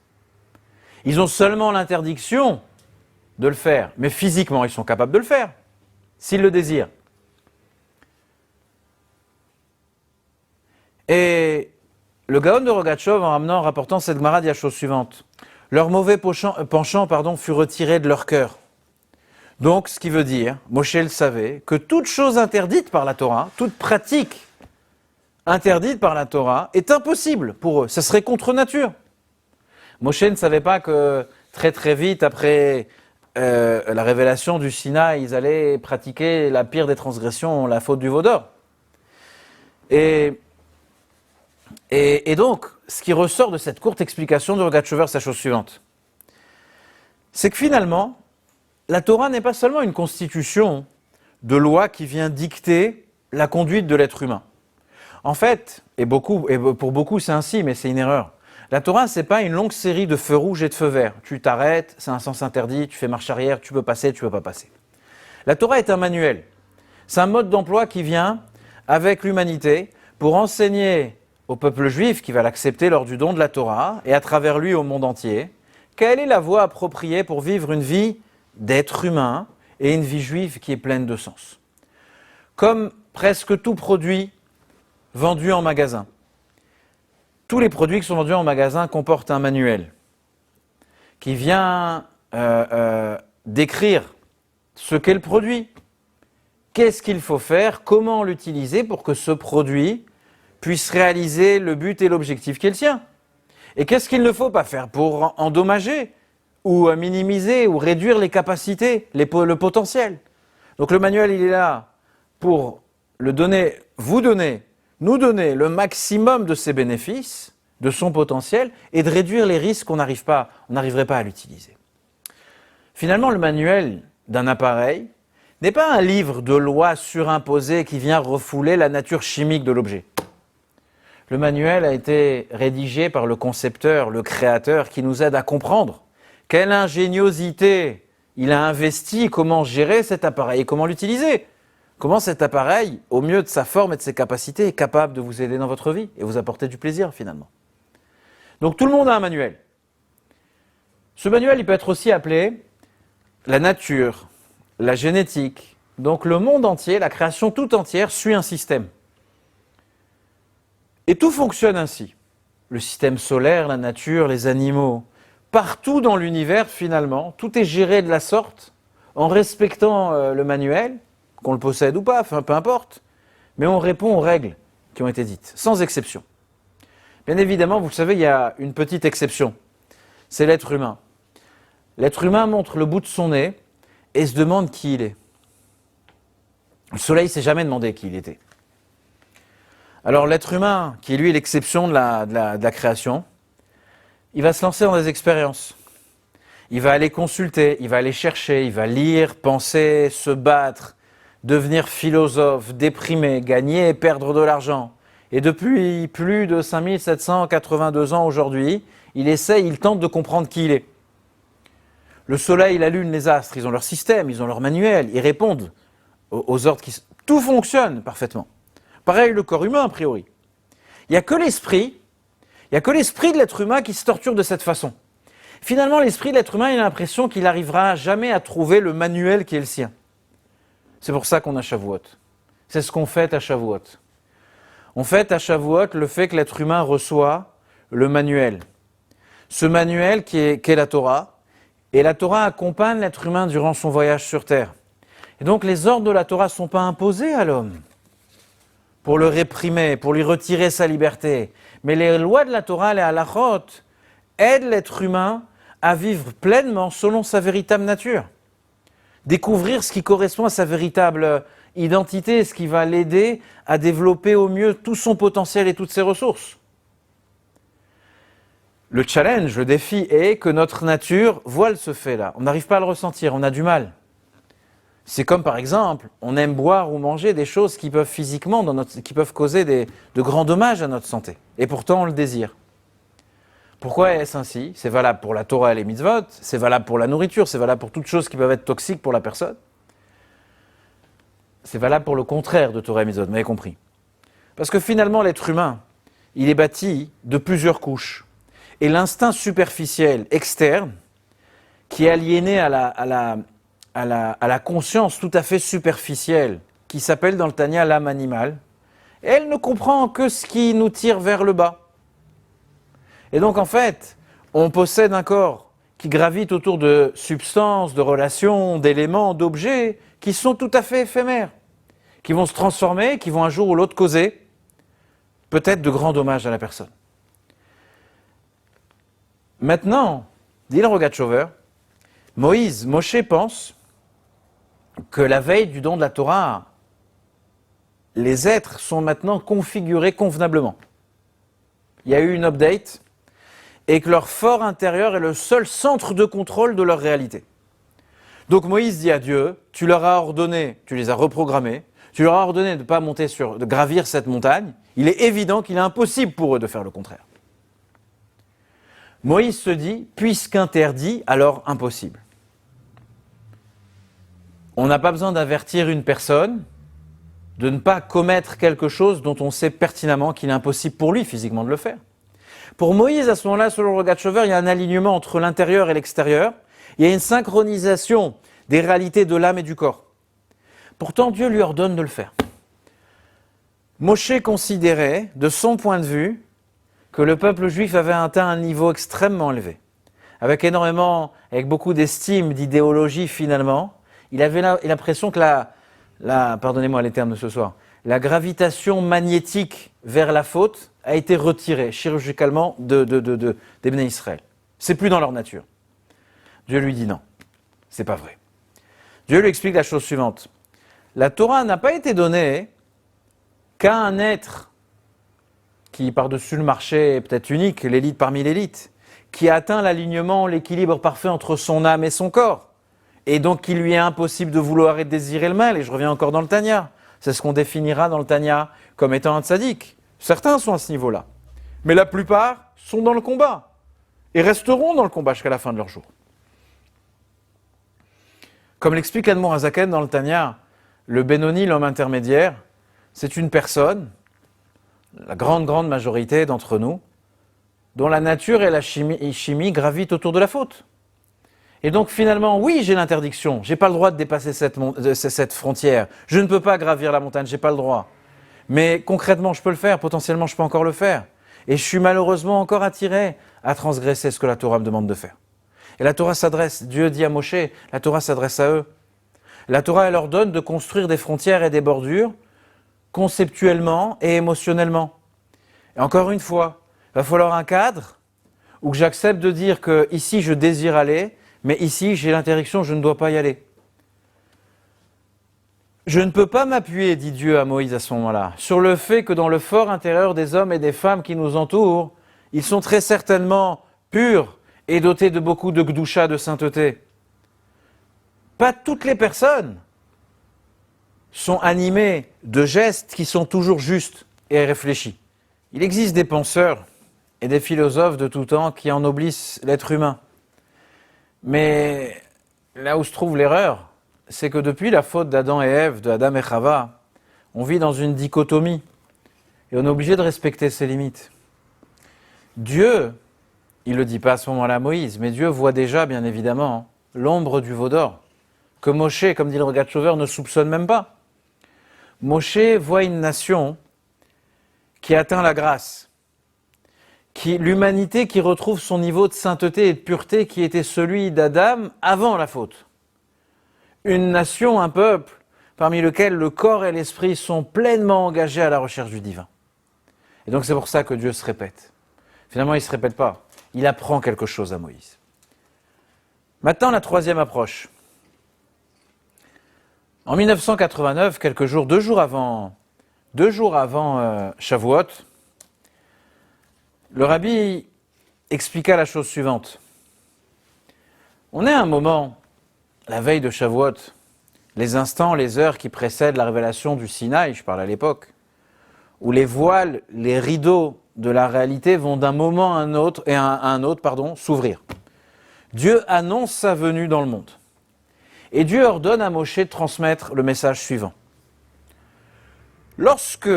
A: Ils ont seulement l'interdiction de le faire, mais physiquement, ils sont capables de le faire, s'ils le désirent. Et le Gaon de Rogatchov, en rapportant cette Gemara, dit la chose suivante. Leur mauvais penchant fut retiré de leur cœur. Donc, ce qui veut dire, Moshe le savait, que toute chose interdite par la Torah, toute pratique interdite par la Torah, est impossible pour eux. Ça serait contre nature. Moshe ne savait pas que très très vite, après la révélation du Sinaï, ils allaient pratiquer la pire des transgressions, la faute du veau d'or. Et donc, ce qui ressort de cette courte explication de Rogatchover, c'est la chose suivante. C'est que finalement, la Torah n'est pas seulement une constitution de loi qui vient dicter la conduite de l'être humain. En fait, et pour beaucoup c'est ainsi, mais c'est une erreur. La Torah, c'est pas une longue série de feux rouges et de feux verts. Tu t'arrêtes, c'est un sens interdit, tu fais marche arrière, tu peux passer, tu peux pas passer. La Torah est un manuel. C'est un mode d'emploi qui vient avec l'humanité pour enseigner au peuple juif qui va l'accepter lors du don de la Torah et à travers lui au monde entier, quelle est la voie appropriée pour vivre une vie d'être humain et une vie juive qui est pleine de sens. Comme presque tout produit vendu en magasin. Tous les produits qui sont vendus en magasin comportent un manuel qui vient décrire ce qu'est le produit, qu'est-ce qu'il faut faire, comment l'utiliser pour que ce produit puisse réaliser le but et l'objectif qui est le sien. Et qu'est-ce qu'il ne faut pas faire pour endommager ou minimiser ou réduire les capacités, le potentiel. Donc le manuel, il est là pour nous donner le maximum de ses bénéfices, de son potentiel, et de réduire les risques qu'on n'arriverait pas à l'utiliser. Finalement, le manuel d'un appareil n'est pas un livre de lois surimposées qui vient refouler la nature chimique de l'objet. Le manuel a été rédigé par le concepteur, le créateur, qui nous aide à comprendre quelle ingéniosité il a investi, comment gérer cet appareil et comment l'utiliser. Comment cet appareil, au mieux de sa forme et de ses capacités, est capable de vous aider dans votre vie et vous apporter du plaisir finalement. Donc tout le monde a un manuel. Ce manuel, il peut être aussi appelé la nature, la génétique. Donc le monde entier, la création tout entière suit un système. Et tout fonctionne ainsi. Le système solaire, la nature, les animaux. Partout dans l'univers, finalement, tout est géré de la sorte, en respectant le manuel, qu'on le possède ou pas, enfin peu importe, mais on répond aux règles qui ont été dites, sans exception. Bien évidemment, vous le savez, il y a une petite exception, c'est l'être humain. L'être humain montre le bout de son nez et se demande qui il est. Le soleil ne s'est jamais demandé qui il était. Alors l'être humain, qui est lui l'exception de la création, il va se lancer dans des expériences. Il va aller consulter, il va aller chercher, il va lire, penser, se battre, devenir philosophe, déprimer, gagner et perdre de l'argent. Et depuis plus de 5782 ans aujourd'hui, il tente de comprendre qui il est. Le soleil, la lune, les astres, ils ont leur système, ils ont leur manuel, ils répondent aux ordres qui... Tout fonctionne parfaitement. Pareil le corps humain a priori. Il n'y a que l'esprit de l'être humain qui se torture de cette façon. Finalement, l'esprit de l'être humain, il a l'impression qu'il n'arrivera jamais à trouver le manuel qui est le sien. C'est pour ça qu'on a Shavuot. C'est ce qu'on fête à Shavuot. On fête à Shavuot le fait que l'être humain reçoit le manuel. Ce manuel qui est la Torah. Et la Torah accompagne l'être humain durant son voyage sur terre. Et donc les ordres de la Torah ne sont pas imposés à l'homme pour le réprimer, pour lui retirer sa liberté. Mais les lois de la Torah, les halachot, aident l'être humain à vivre pleinement selon sa véritable nature. Découvrir ce qui correspond à sa véritable identité, ce qui va l'aider à développer au mieux tout son potentiel et toutes ses ressources. Le challenge, le défi est que notre nature voile ce fait-là. On n'arrive pas à le ressentir, on a du mal. C'est comme par exemple, on aime boire ou manger des choses qui peuvent physiquement, qui peuvent causer de grands dommages à notre santé. Et pourtant on le désire. Pourquoi est-ce ainsi? C'est valable pour la Torah et les mitzvot, c'est valable pour la nourriture, c'est valable pour toutes choses qui peuvent être toxiques pour la personne. C'est valable pour le contraire de Torah et mitzvot, vous m'avez compris. Parce que finalement l'être humain, il est bâti de plusieurs couches. Et l'instinct superficiel, externe, qui est aliéné à la conscience tout à fait superficielle, qui s'appelle dans le Tanya l'âme animale, elle ne comprend que ce qui nous tire vers le bas. Et donc en fait, on possède un corps qui gravite autour de substances, de relations, d'éléments, d'objets qui sont tout à fait éphémères, qui vont se transformer, qui vont un jour ou l'autre causer peut-être de grands dommages à la personne. Maintenant, dit le Rogatchover, Moshe pense que la veille du don de la Torah, les êtres sont maintenant configurés convenablement. il y a eu une update, et que leur fort intérieur est le seul centre de contrôle de leur réalité. Donc Moïse dit à Dieu, tu leur as ordonné, tu les as reprogrammés, tu leur as ordonné de pas monter de gravir cette montagne, il est évident qu'il est impossible pour eux de faire le contraire. Moïse se dit, puisqu'interdit, alors impossible. On n'a pas besoin d'avertir une personne de ne pas commettre quelque chose dont on sait pertinemment qu'il est impossible pour lui physiquement de le faire. Pour Moïse, à ce moment-là, selon le Rogatchover, il y a un alignement entre l'intérieur et l'extérieur. Il y a une synchronisation des réalités de l'âme et du corps. Pourtant, Dieu lui ordonne de le faire. Moshe considérait, de son point de vue, que le peuple juif avait atteint un niveau extrêmement élevé. Avec beaucoup d'estime, d'idéologie finalement, il avait l'impression que pardonnez-moi les termes de ce soir, la gravitation magnétique vers la faute a été retirée chirurgicalement des Bnei Israël. C'est plus dans leur nature. Dieu lui dit non, c'est pas vrai. Dieu lui explique la chose suivante. La Torah n'a pas été donnée qu'à un être qui, par-dessus le marché, est peut-être unique, l'élite parmi l'élite, qui a atteint l'alignement, l'équilibre parfait entre son âme et son corps, et donc qu'il lui est impossible de vouloir et de désirer le mal, et je reviens encore dans le Tanya. C'est ce qu'on définira dans le Tanya comme étant un tzaddik. Certains sont à ce niveau-là, mais la plupart sont dans le combat, et resteront dans le combat jusqu'à la fin de leur jour. Comme l'explique l'Admour Hazaken dans le Tanya, le Benoni, l'homme intermédiaire, c'est une personne, la grande majorité d'entre nous, dont la nature et la chimie gravitent autour de la faute. Et donc finalement, oui, j'ai l'interdiction, j'ai pas le droit de dépasser cette frontière, je ne peux pas gravir la montagne, j'ai pas le droit. Mais concrètement, je peux le faire, potentiellement, je peux encore le faire. Et je suis malheureusement encore attiré à transgresser ce que la Torah me demande de faire. Et la Torah s'adresse, Dieu dit à Moshe, la Torah s'adresse à eux. La Torah, elle leur donne de construire des frontières et des bordures conceptuellement et émotionnellement. Et encore une fois, il va falloir un cadre où j'accepte de dire que ici je désire aller, mais ici j'ai l'interdiction, je ne dois pas y aller. Je ne peux pas m'appuyer, dit Dieu à Moïse à ce moment-là, sur le fait que dans le fort intérieur des hommes et des femmes qui nous entourent, ils sont très certainement purs et dotés de beaucoup de gdoucha, de sainteté. Pas toutes les personnes sont animées de gestes qui sont toujours justes et réfléchis. Il existe des penseurs et des philosophes de tout temps qui ennoblissent l'être humain. Mais là où se trouve l'erreur, c'est que depuis la faute d'Adam et Ève, de Adam et Chava, on vit dans une dichotomie et on est obligé de respecter ses limites. Dieu, il ne le dit pas à ce moment-là à Moïse, mais Dieu voit déjà, bien évidemment, l'ombre du veau d'or, que Moshe, comme dit le Rogatchover, ne soupçonne même pas. Moshe voit une nation qui atteint la grâce, l'humanité qui retrouve son niveau de sainteté et de pureté qui était celui d'Adam avant la faute. Une nation, un peuple, parmi lequel le corps et l'esprit sont pleinement engagés à la recherche du divin. Et donc c'est pour ça que Dieu se répète. Finalement, il ne se répète pas, il apprend quelque chose à Moïse. Maintenant, la troisième approche. En 1989, deux jours avant Shavuot, le rabbi expliqua la chose suivante. On est à un moment, la veille de Shavuot, les instants, les heures qui précèdent la révélation du Sinaï, je parle à l'époque, où les voiles, les rideaux de la réalité vont d'un moment à un autre, s'ouvrir. Dieu annonce sa venue dans le monde. Et Dieu ordonne à Moshe de transmettre le message suivant. Lorsque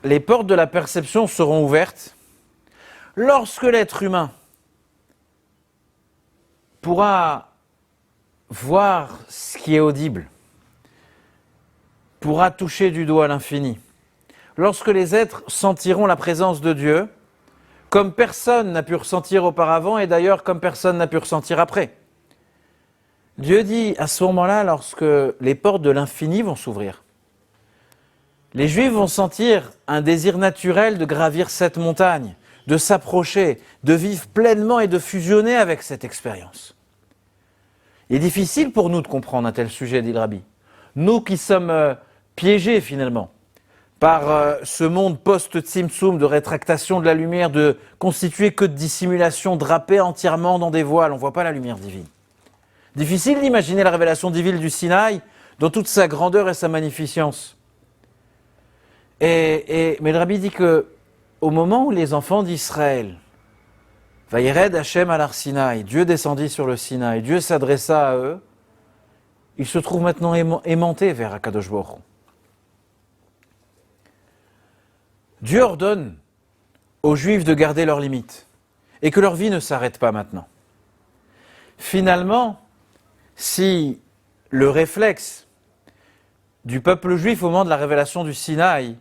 A: les portes de la perception seront ouvertes, lorsque l'être humain pourra voir ce qui est audible, pourra toucher du doigt l'infini, lorsque les êtres sentiront la présence de Dieu, comme personne n'a pu ressentir auparavant et d'ailleurs comme personne n'a pu ressentir après. Dieu dit à ce moment-là, lorsque les portes de l'infini vont s'ouvrir, les Juifs vont sentir un désir naturel de gravir cette montagne, de s'approcher, de vivre pleinement et de fusionner avec cette expérience. Il est difficile pour nous de comprendre un tel sujet, dit le Rabbi. Nous qui sommes piégés finalement par ce monde post-Tzimtzum de rétractation de la lumière, de constitué que de dissimulation, drapé entièrement dans des voiles. On ne voit pas la lumière divine. Difficile d'imaginer la révélation divine du Sinaï dans toute sa grandeur et sa magnificence. Mais le Rabbi dit que au moment où les enfants d'Israël, Vayered Hashem al Har Sinaï, Dieu descendit sur le Sinaï, Dieu s'adressa à eux, ils se trouvent maintenant aimantés vers Akadosh Baruch Hu. Dieu ordonne aux Juifs de garder leurs limites et que leur vie ne s'arrête pas maintenant. Finalement, si le réflexe du peuple juif au moment de la révélation du Sinaï,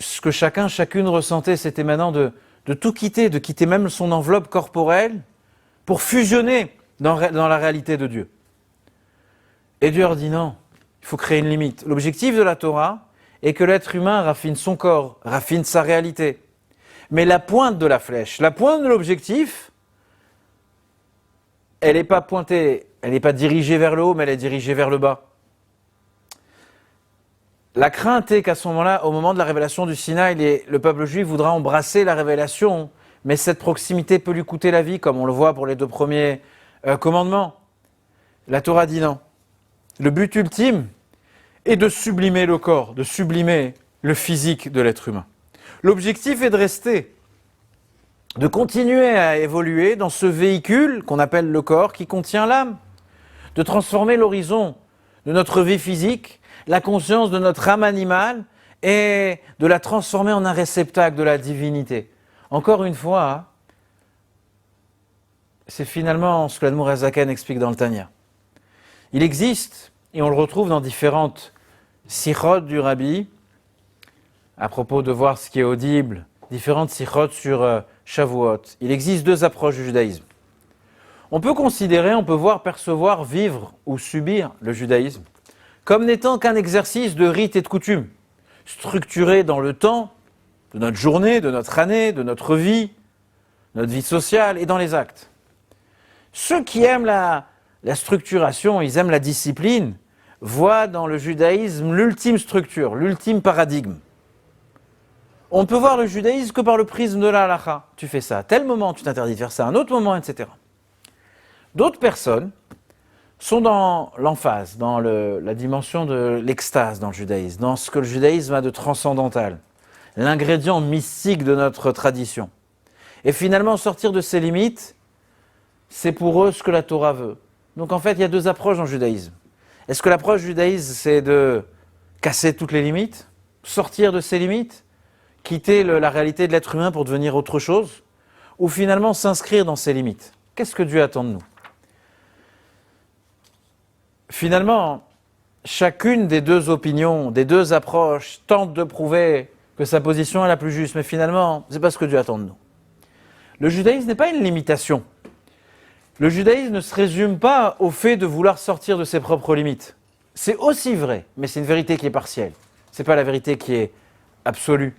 A: ce que chacune ressentait, c'était maintenant de tout quitter, de quitter même son enveloppe corporelle pour fusionner dans la réalité de Dieu. Et Dieu leur dit non, il faut créer une limite. L'objectif de la Torah est que l'être humain raffine son corps, raffine sa réalité. Mais la pointe de la flèche, la pointe de l'objectif, elle n'est pas pointée, elle n'est pas dirigée vers le haut, mais elle est dirigée vers le bas. La crainte est qu'à ce moment-là, au moment de la révélation du Sinaï, le peuple juif voudra embrasser la révélation, mais cette proximité peut lui coûter la vie, comme on le voit pour les 2 premiers commandements. La Torah dit non. Le but ultime est de sublimer le corps, de sublimer le physique de l'être humain. L'objectif est de rester, de continuer à évoluer dans ce véhicule qu'on appelle le corps qui contient l'âme, de transformer l'horizon de notre vie physique, la conscience de notre âme animale et de la transformer en un réceptacle de la divinité. Encore une fois, c'est finalement ce que l'Admour HaZaken explique dans le Tanya. Il existe, et on le retrouve dans différentes sichot du Rabbi, à propos de voir ce qui est audible, différentes sichot sur Shavuot. Il existe 2 approches du judaïsme. On peut considérer, on peut voir, percevoir, vivre ou subir le judaïsme comme n'étant qu'un exercice de rites et de coutumes, structuré dans le temps, de notre journée, de notre année, de notre vie sociale et dans les actes. Ceux qui aiment la structuration, ils aiment la discipline, voient dans le judaïsme l'ultime structure, l'ultime paradigme. On ne peut voir le judaïsme que par le prisme de la halakha. Tu fais ça à tel moment, tu t'interdis de faire ça à un autre moment, etc. D'autres personnes sont dans l'emphase, dans la dimension de l'extase dans le judaïsme, dans ce que le judaïsme a de transcendantal, l'ingrédient mystique de notre tradition. Et finalement, sortir de ses limites, c'est pour eux ce que la Torah veut. Donc en fait, il y a 2 approches dans le judaïsme. Est-ce que l'approche du judaïsme, c'est de casser toutes les limites, sortir de ses limites, quitter la réalité de l'être humain pour devenir autre chose, ou finalement s'inscrire dans ses limites? Qu'est-ce que Dieu attend de nous? Finalement, chacune des 2 opinions, des 2 approches, tente de prouver que sa position est la plus juste, mais finalement, ce n'est pas ce que Dieu attend de nous. Le judaïsme n'est pas une limitation. Le judaïsme ne se résume pas au fait de vouloir sortir de ses propres limites. C'est aussi vrai, mais c'est une vérité qui est partielle. Ce n'est pas la vérité qui est absolue.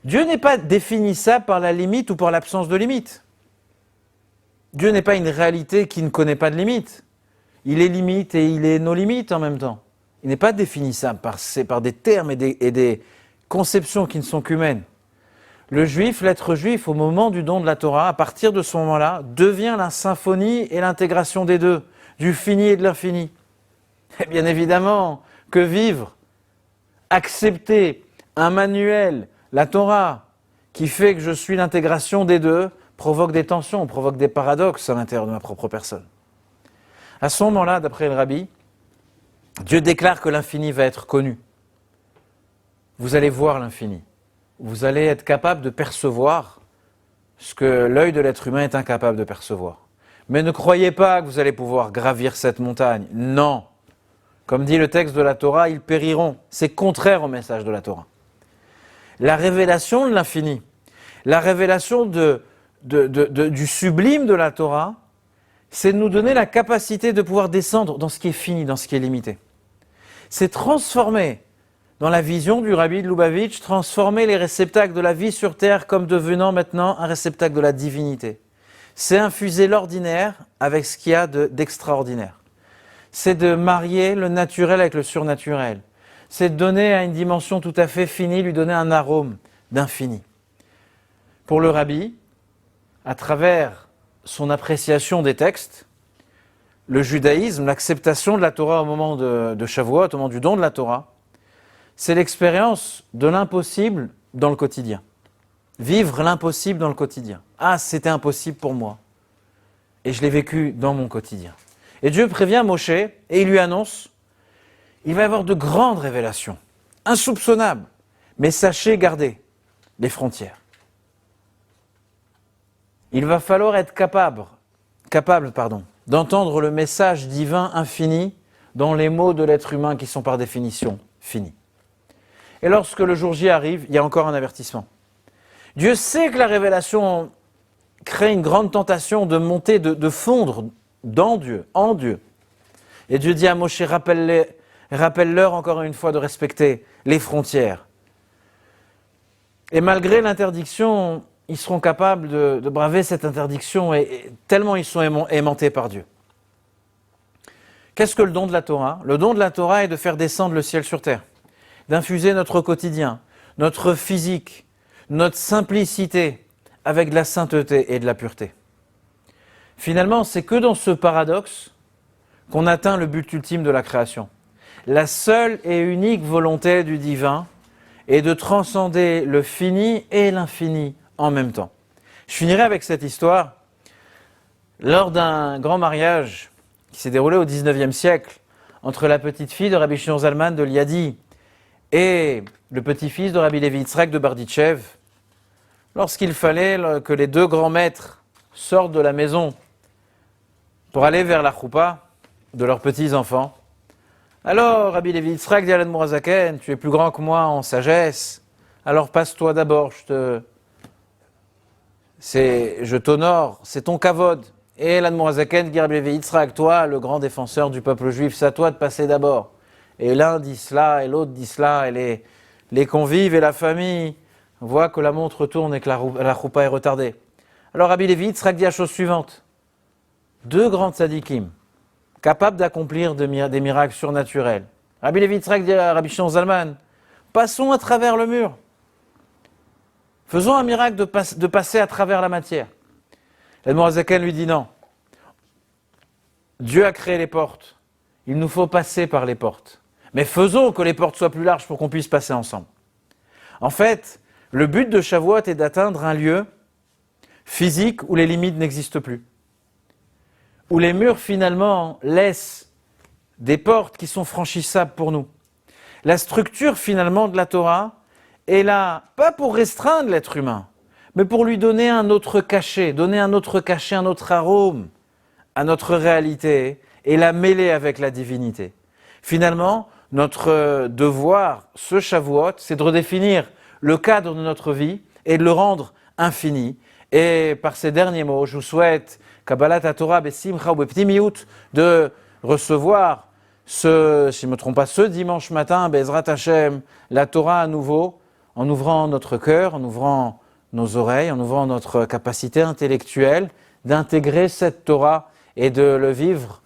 A: Dieu n'est pas définissable par la limite ou par l'absence de limite. Dieu n'est pas une réalité qui ne connaît pas de limite. Il est limite et il est nos limites en même temps. Il n'est pas définissable par des termes et des conceptions qui ne sont qu'humaines. Le juif, l'être juif, au moment du don de la Torah, à partir de ce moment-là, devient la symphonie et l'intégration des 2, du fini et de l'infini. Et bien évidemment que vivre, accepter un manuel, la Torah, qui fait que je suis l'intégration des 2, provoque des tensions, provoque des paradoxes à l'intérieur de ma propre personne. À ce moment-là, d'après le Rabbi, Dieu déclare que l'infini va être connu. Vous allez voir l'infini. Vous allez être capable de percevoir ce que l'œil de l'être humain est incapable de percevoir. Mais ne croyez pas que vous allez pouvoir gravir cette montagne. Non. Comme dit le texte de la Torah, ils périront. C'est contraire au message de la Torah. La révélation de l'infini, la révélation du sublime de la Torah, c'est de nous donner la capacité de pouvoir descendre dans ce qui est fini, dans ce qui est limité. C'est transformer, dans la vision du Rabbi de Lubavitch, transformer les réceptacles de la vie sur terre comme devenant maintenant un réceptacle de la divinité. C'est infuser l'ordinaire avec ce qu'il y a d'extraordinaire. C'est de marier le naturel avec le surnaturel. c'est de donner à une dimension tout à fait finie, lui donner un arôme d'infini. Pour le rabbi, à travers son appréciation des textes, le judaïsme, l'acceptation de la Torah au moment de Shavuot, au moment du don de la Torah, c'est l'expérience de l'impossible dans le quotidien. Vivre l'impossible dans le quotidien. Ah, c'était impossible pour moi. Et je l'ai vécu dans mon quotidien. Et Dieu prévient Moshe et il lui annonce, il va y avoir de grandes révélations, insoupçonnables, mais sachez garder les frontières. Il va falloir être capable d'entendre le message divin infini dans les mots de l'être humain qui sont par définition finis. Et lorsque le jour J arrive, il y a encore un avertissement. Dieu sait que la révélation crée une grande tentation de monter, de fondre dans Dieu, en Dieu. Et Dieu dit à Moshe, rappelle-leur encore une fois de respecter les frontières. Et malgré l'interdiction, ils seront capables de braver cette interdiction et tellement ils sont aimantés par Dieu. Qu'est-ce que le don de la Torah ? Le don de la Torah est de faire descendre le ciel sur terre, d'infuser notre quotidien, notre physique, notre simplicité avec de la sainteté et de la pureté. Finalement, c'est que dans ce paradoxe qu'on atteint le but ultime de la création. La seule et unique volonté du divin est de transcender le fini et l'infini en même temps. Je finirai avec cette histoire. Lors d'un grand mariage qui s'est déroulé au XIXe siècle entre la petite fille de Rabbi Shimon Zalman de Liadi et le petit-fils de Rabbi Levi Yitzhak de Barditchev, lorsqu'il fallait que les deux grands maîtres sortent de la maison pour aller vers la choupa de leurs petits-enfants, alors Rabbi Levi Yitzhak dit à l'Admour HaZaken, tu es plus grand que moi en sagesse, alors passe-toi d'abord, je t'honore, c'est ton kavod. Et l'Admour HaZaken dit à Rabbi Levi Yitzhak, toi, le grand défenseur du peuple juif, c'est à toi de passer d'abord. Et l'un dit cela, et l'autre dit cela, et les convives et la famille voient que la montre tourne et que la choupa est retardée. Alors Rabbi Levi Yitzhak dit la chose suivante. Deux grands tzadikim, capables d'accomplir des miracles surnaturels. Rabbi Levi Yitzhak dit à Rabbi Shimon Zalman, passons à travers le mur. Faisons un miracle de passer à travers la matière. L'Admour HaZaken lui dit non. Dieu a créé les portes. Il nous faut passer par les portes. Mais faisons que les portes soient plus larges pour qu'on puisse passer ensemble. En fait, le but de Shavuot est d'atteindre un lieu physique où les limites n'existent plus. Où les murs finalement laissent des portes qui sont franchissables pour nous. La structure finalement de la Torah est là, pas pour restreindre l'être humain, mais pour lui donner un autre cachet, un autre arôme à notre réalité et la mêler avec la divinité. Finalement, notre devoir, ce Shavuot, c'est de redéfinir le cadre de notre vie et de le rendre infini. Et par ces derniers mots, je vous souhaite Kabbalat Torah besimcha ou beptimiyut de recevoir si je ne me trompe pas, ce dimanche matin, Bezrat Hashem, la Torah à nouveau, en ouvrant notre cœur, en ouvrant nos oreilles, en ouvrant notre capacité intellectuelle d'intégrer cette Torah et de le vivre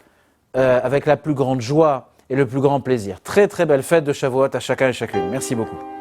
A: avec la plus grande joie et le plus grand plaisir. Très très belle fête de Shavuot à chacun et chacune. Merci beaucoup.